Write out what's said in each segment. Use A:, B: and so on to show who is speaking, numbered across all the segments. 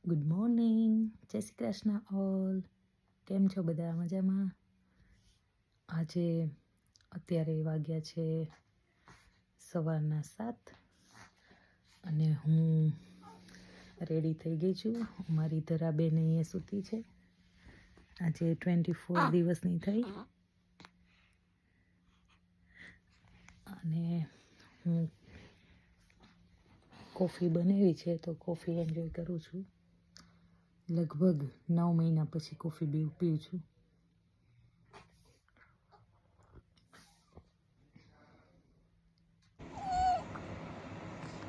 A: Good morning, જય Shri Krishna all. કેમ છો બધા? મજામાં? આજે અત્યારે વાગ્યા છે સવારના 7 અને હું રેડી થઈ ગઈ છું. મારી ધરાબેન અહીંયા સૂતી છે. આજે 24 દિવસની થઈ અને હું કોફી બનાવી છે તો કોફી એન્જોય કરું છું. લગભગ 9 મહિના પછી કોફી પીઉં છું.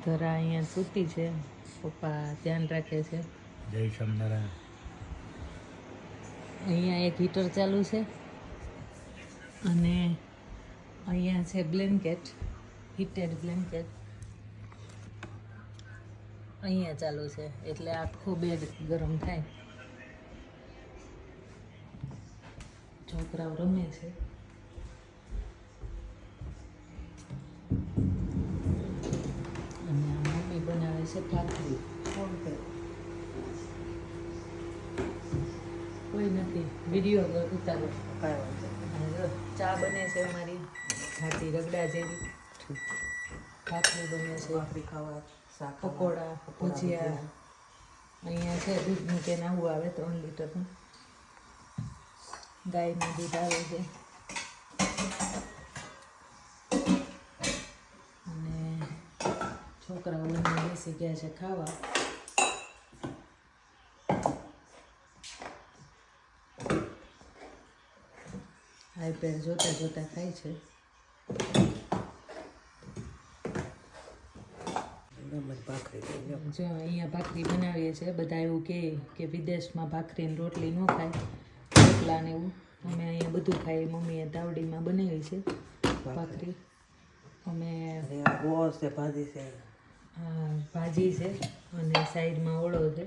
A: ધરા અહીંયા સૂતી છે, પપ્પા ધ્યાન રાખે છે.
B: જય સ્વામિનારાયણ.
A: અહીંયા એક હીટર ચાલુ છે અને અહીંયા છે બ્લેન્કેટ, હીટેડ બ્લેન્કેટ અહીંયા ચાલુ છે એટલે આખો બેડ ગરમ થાય. છોકરાઓ રમે છે. અને આ મમ્મી બનાવે છે ભાખરી. કોઈ નથી, વિડીયો ઉતારો. ચા બને છે અમારી ઘાટી રગડા જેવી. ભાખરી બને છે, ભાખરી ખાવા, પકોડા, ભજીયા. અહીંયા છે દૂધ મૂકીને આવું આવે 3 લીટરનું. ગાયનું દૂધ આવે છે અને છોકરાઓ બંને બેસી ગયા છે ખાવા. આઈપેડ જોતા જોતા ખાય છે. જો અહીંયા ભાખરી બનાવીએ છીએ. બધા એવું કે વિદેશમાં ભાખરીને રોટલી ન ખાય, રોટલા ને એવું. અમે અહીંયા બધું ખાઈએ. મમ્મીએ તાવડીમાં બનાવી છે ભાખરી. અમે ભાજી છે અને સાઈડમાં ઓળો છે,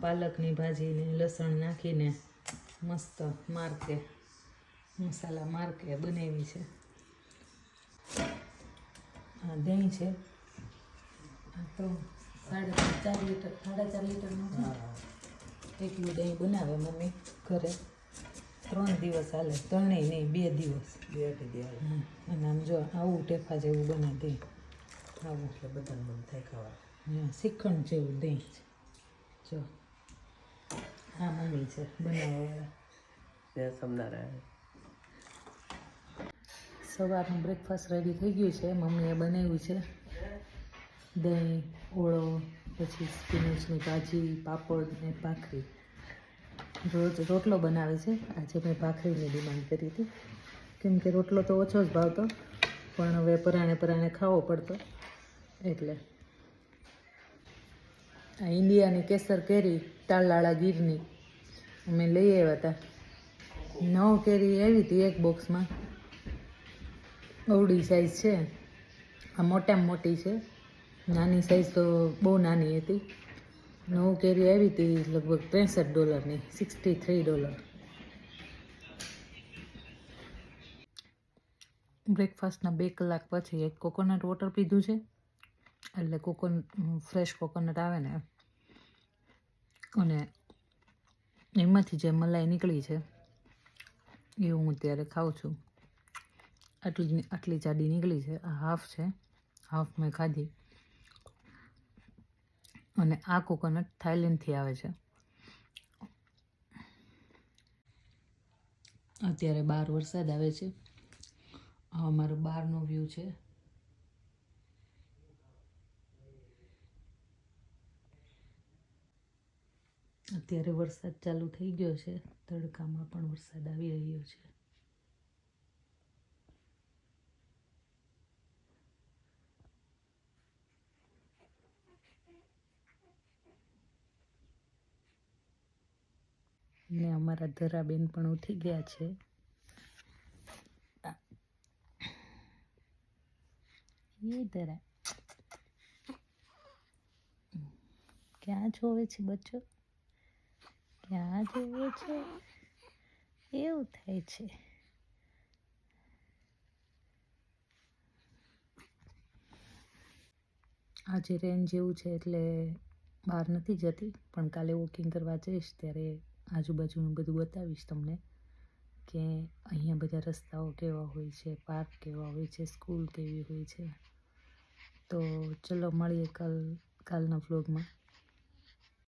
A: પાલકની ભાજી ને લસણ નાખીને મસ્ત મારકે મસાલા મારકે બનાવી છે. આ દહીં છે. આ તો 4.5 લીટરનું છે. એટલું દહીં બનાવે મમ્મી ઘરે. 3 દિવસ હાલે. 3 નહીં, 2 દિવસ. અને આમ જો આવું ટેફા જેવું બને દહીં. આવું એટલે બધાને મન થાય ખાવા. શ્રીખંડ જેવું દહીં છે. જો હા મમ્મી છે બનાવવાવાળા. જય સ્વામિનારાયણ. સવારનું બ્રેકફાસ્ટ રેડી થઈ ગયું છે. મમ્મીએ બનાવ્યું છે દહીં, ઓળો, પછી સ્પિનચની ભાજી, પાપડ ને ભાખરી. રોજ રોટલો બનાવે છે. આજે મેં ભાખરીની ડિમાન્ડ કરી હતી કેમ કે રોટલો તો ઓછો જ ભાવતો, પણ હવે પરાણે ખાવો પડતો એટલે. આ ઇન્ડિયાની કેસર કેરી તાલાળા ગીરની અમે લઈ આવ્યા હતા. 9 કેરી આવી હતી એક બોક્સમાં. અવળી સાઈઝ છે. આ મોટામાં મોટી છે. નાની સાઈઝ તો બહુ નાની હતી. 9 કેરી આવી હતી લગભગ $65ની, $63. બ્રેકફાસ્ટના 2 કલાક પછી એક કોકોનટ વોટર પીધું છે. એટલે ફ્રેશ કોકોનટ આવે ને, અને એમાંથી જે મલાઈ નીકળી છે એ હું અત્યારે ખાઉં છું. આટલી જાડી નીકળી છે. આ હાફ છે, હાફ મેં ખાધી. અને આ કોકોનટ થાઈલેન્ડથી આવે છે. અત્યારે બહાર વરસાદ આવે છે. આ અમારો બહારનો વ્યૂ છે. અત્યારે વરસાદ ચાલુ થઈ ગયો છે. તડકામાં પણ વરસાદ આવી રહ્યો છે. ને અમારા ધરાબેન પણ ઉઠી ગયા છે. એ ધરા ક્યાં જોવે છે બચ્ચો? ક્યાં જોવે છે? એવું થાય છે. આજે રેન જેવું છે એટલે બહાર નથી જતી, પણ કાલે વોકિંગ કરવા જઈશ ત્યારે આજુબાજુનું બધું બતાવીશ તમને કે અહીંયા બધા રસ્તાઓ કેવા હોય છે, પાર્ક કેવા હોય છે, સ્કૂલ કેવી હોય છે. તો ચલો મળીએ કાલના વ્લોગમાં.